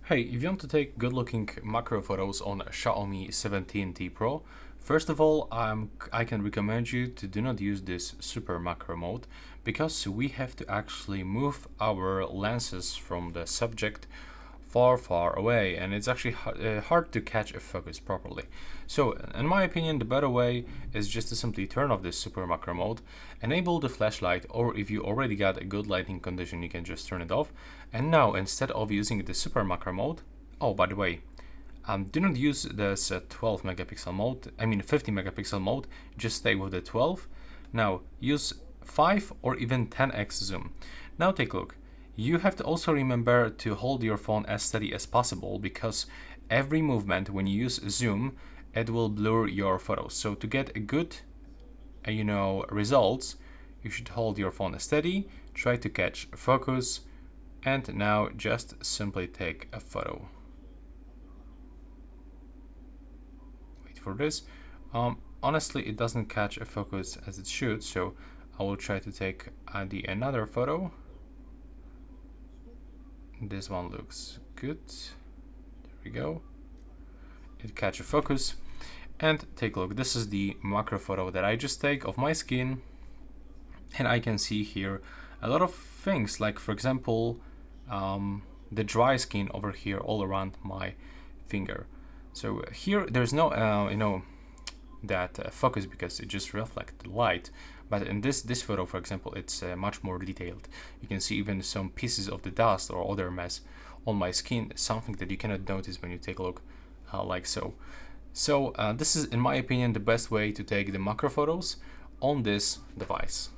Hey, if you want to take good looking macro photos on Xiaomi 17T Pro, first of all, I can recommend you to do not use this super macro mode because we have to actually move our lenses from the subject far away, and it's actually hard to catch a focus properly. So in my opinion, the better way is just to simply turn off this super macro mode, enable the flashlight, or if you already got a good lighting condition, you can just turn it off. And now instead of using the super macro mode, oh, by the way, do not use this 12 megapixel mode, 50 megapixel mode, just stay with the 12. Now use 5 or even 10x zoom. Now take a look. You have to also remember to hold your phone as steady as possible because every movement when you use zoom, it will blur your photos. So to get a good results, you should hold your phone steady, try to catch focus, and now just simply take a photo. Wait for this. Honestly, it doesn't catch a focus as it should, so I will try to take another photo. This one looks good. There we go. It catch a focus. And take a look. This is the macro photo that I just take of my skin. And I can see here a lot of things, like for example, the dry skin over here all around my finger. So here there's no, focus because it just reflects the light. But in this photo, for example, it's much more detailed. You can see even some pieces of the dust or other mess on my skin, something that you cannot notice when you take a look like so. So this is, in my opinion, the best way to take the macro photos on this device.